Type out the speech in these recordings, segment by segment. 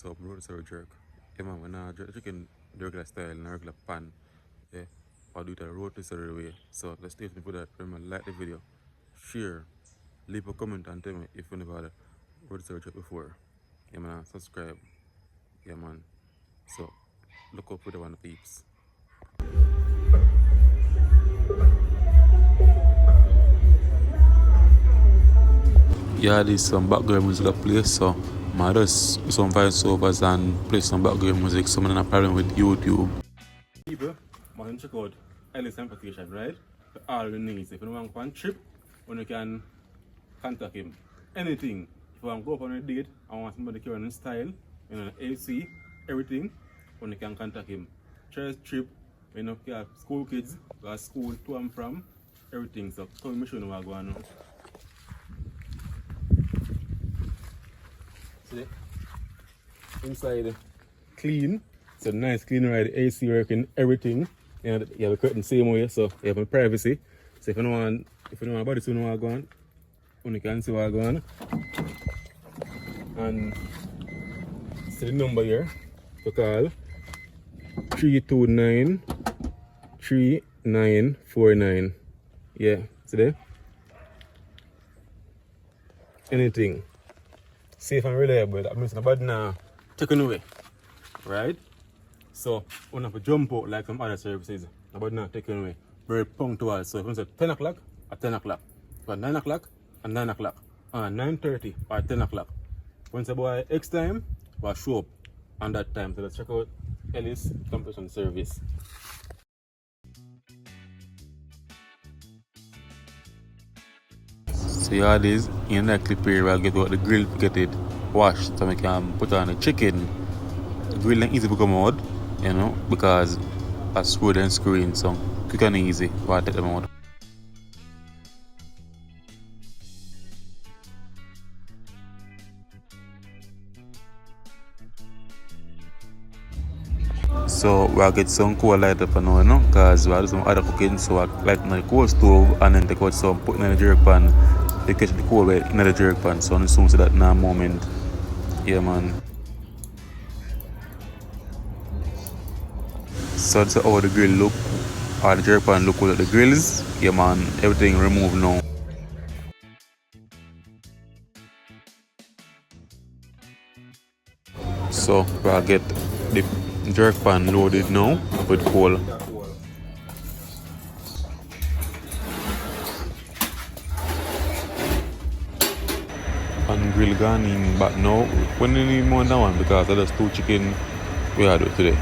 up rotisserie jerk. Yeah man, when I jerk the chicken the regular style in a regular pan, yeah, I'll do it a rotisserie way. So let's stay for that. Remember, like the video, share, leave a comment and tell me if you never had a rotisserie jerk before. Yeah man, subscribe. Yeah man. So look up for the one peeps. Yeah, there's some background music at play, so I just some voiceovers and play some background music. So I'm not a problem with YouTube. People, want to check out Ellis Amplification, right? For all the needs. If you want to go on a trip, when you can contact him. Anything. If you want to go up on a date, I want somebody to carry on in style, you know, AC, everything, when you can contact him. Church trip, you know, you have school kids, got school to and from, everything. So come and show you what going on. See? Inside clean. It's a nice clean ride, AC working, everything. You know, you have a curtain same way, so you have a privacy. So if you don't want body to know what go on, you can see what go on. And see the number here to call 329-3949. Yeah, see there? Anything. Safe and reliable. That means nobody now taken away. Right? So, we don't have to jump out like some other services. Nobody not taken away. Very punctual. So, if you say 10 o'clock, at 10 o'clock. But 9 o'clock, at 9 o'clock. 9:30 or 10 o'clock. Once a boy X time, we'll show up on that time. So, let's check out Ellis Compression Service. So, yeah, this in that clip here, I'll get out the grill to get it washed so we can put on the chicken. The grill is easy to come out, you know, because I screwed and screwing, so quick and easy while I take them out. So we'll get some coal light up now, you know, because we'll do some other cooking. So I light on the coal stove and then take out some, put in the jerk pan. They catch the coal right in the jerk pan, so I'm soon see that in a moment. Yeah man. So that's how the grill look, or the jerk pan look with the grills. Yeah man, everything removed now. So we'll get the jerk pan loaded now with coal. And grill gone in back now. We don't need more than that one because that's 2 chicken we had today.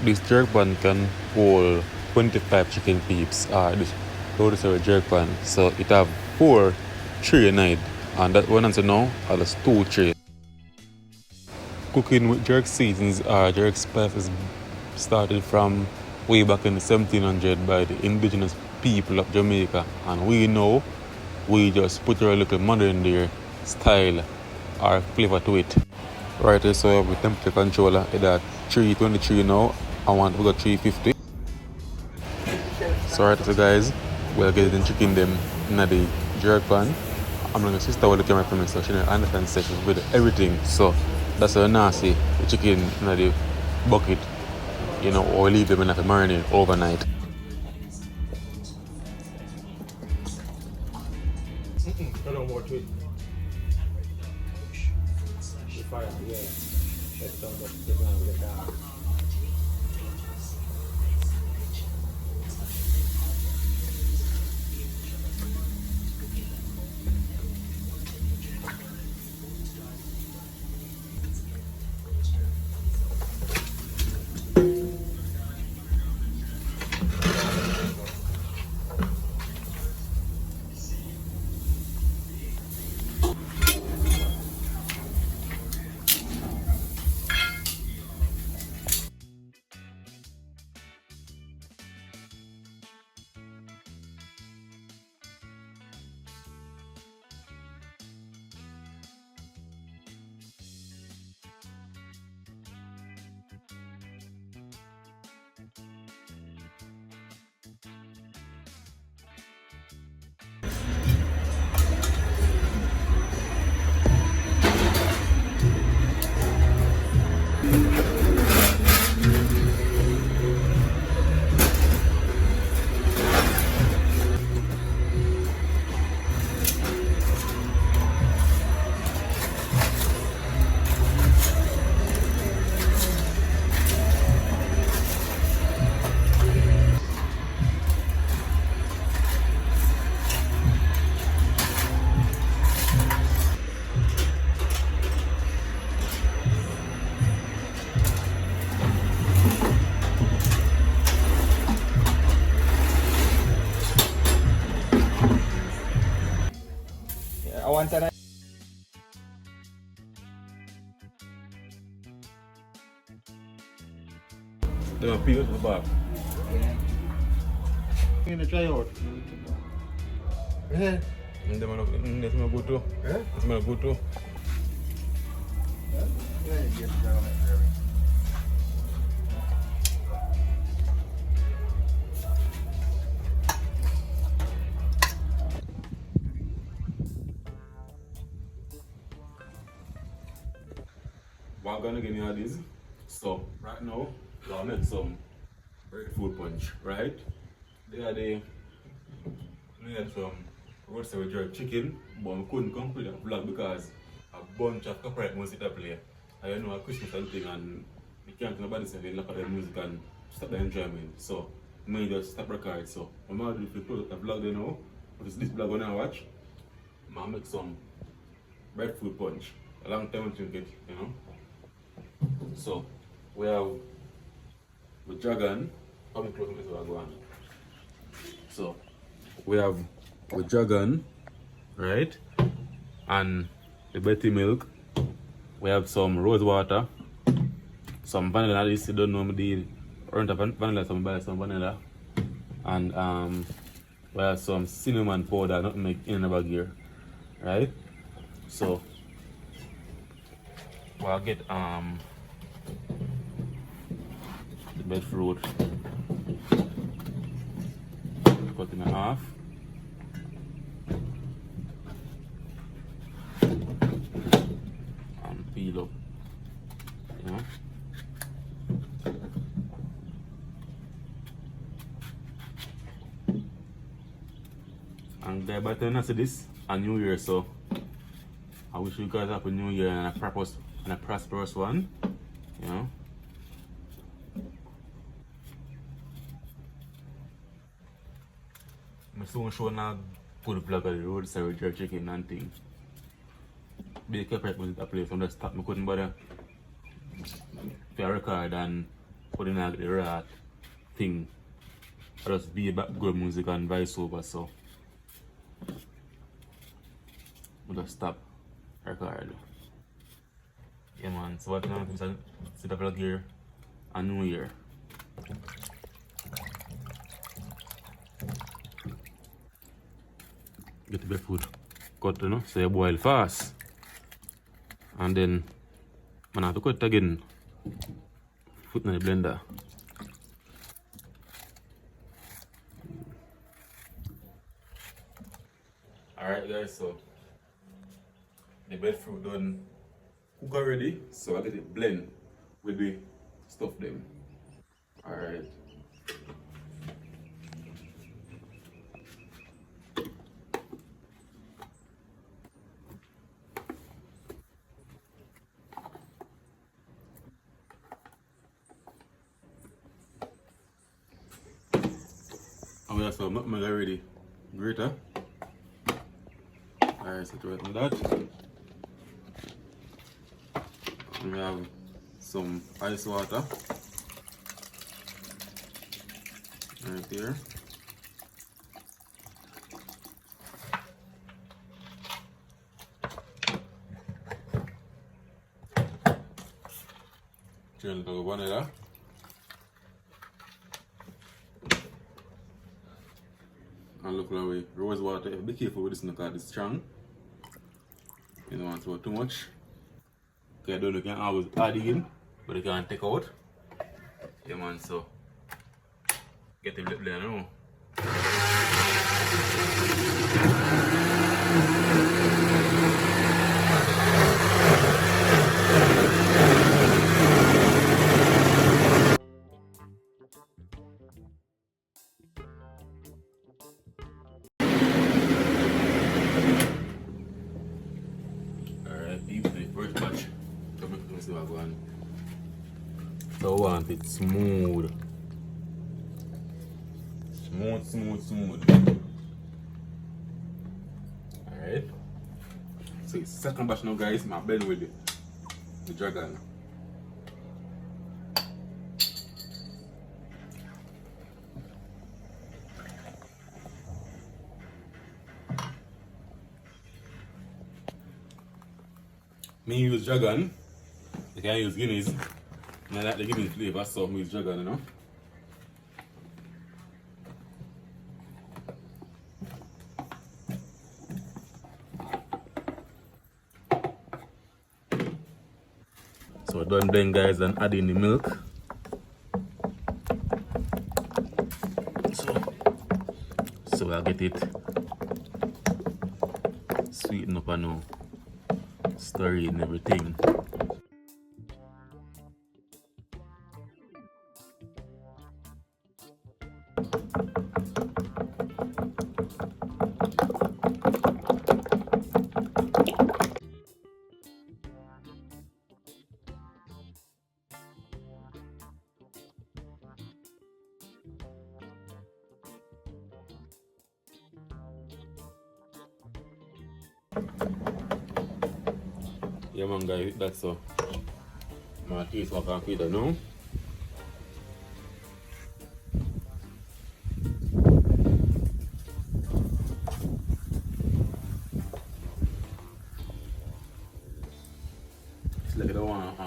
This jerk pan can hold 25 chicken peeps. This rotisserie jerk pan. So it have 4 tray a night, and that one answer now has 2 trays. Cooking with jerk seasons or jerk spices started from way back in the 1700s by the indigenous people of Jamaica, and we just put our little modern there style or flavor to it. Right, so we have the temperature controller at 323 now. I want to go 350. So right, so guys, we'll get the chicken them in the jerk pan. I'm going to sister with the camera for me so she understand session with everything. So that's how nasty the chicken in the bucket, you know, or leave them in the marinade overnight. Don't more to it. Fire, yeah. once and They're gonna peel it to the back. I'm gonna try out. Yeah. And they're gonna go too. Yeah? It's gonna go too. What I'm gonna give you this. So right now, we're gonna make some breadfruit punch, right? They are the we had some rotisserie jerk chicken, but we couldn't complete the vlog because a bunch of copyright music at play. I know a Christmas and thing and we can't nobody say they look at the music and stop the enjoyment. So we just stop recording. So I'm gonna do if you put the vlog there now, but it's this vlog when I watch, I'm gonna make some breadfruit punch. A long time to drink it, you know. So we have with Jevaughn, how many clothes is Gwaan? So we have with Jevaughn, right? And the Betty milk. We have some rose water, some vanilla. This you don't know me the vanilla, some buy some vanilla, and we have some cinnamon powder, not make in a bag here, right? So we'll get the breadfruit, cut in half. And peel up, you know. And by the time I see this, a new year, so I wish you guys have a new year and a prosperous one, you know. I'm soon showing a good vlog of the rotisserie jerk chicken and thing. Be careful with the place, I'm just stop. I couldn't bother to record and put in the right thing. I just be good music and vice over, so I just stop record. Yeah man, so what now I see the vlog here a new year. Get the breadfruit cut, you know, so you boil fast. And then I have to cut it again. Put in the blender. Alright guys, so the breadfruit done cook already, so I get it blend with the stuff them. Alright. And we have some nutmeg already grater. Alright, so to it with that. And we have some ice water right there. Little vanilla. And look that way, rose water. Be careful with this because it's strong. You don't want to put too much. Okay, I don't know, you can always add it in, but you can't take out. Yeah man, so get the blender now. So I want it smooth. Smooth. Alright. So it's second batch now guys, my blend with the Jevaughn. Me use Jevaughn. You can use Guineas. And I like the Guineas flavor, so I use Jevaughn, you know. So done then guys, and add in the milk. So I'll get it sweeten up and now stir it and everything. Yeah man guys, that's so. My taste of confident now. It's like I don't want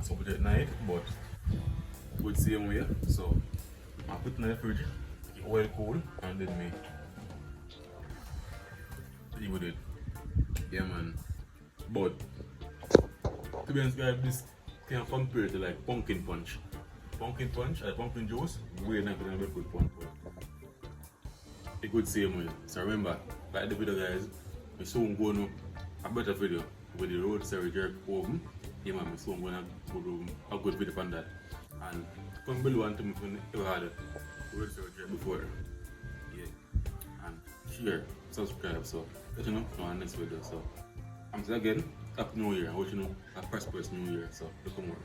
something at night, but good same way. So I put it in the fridge, keep oil cool, and then me leave with it. Yeah man. But to be honest guys, this can compare to like pumpkin punch. Pumpkin punch, like pumpkin juice, way nicer than Breadfruit punch. It good same way. So remember, like the video guys, we soon going up a better video with the rotisserie jerk oven. Yeah man, we soon going to do a good video on that. And come below and tell me if you ever had a rotisserie jerk before. Yeah. And share, subscribe, so let you know on our next video. So I'm again, Happy New Year. I wish you know a prosperous New Year. So look more.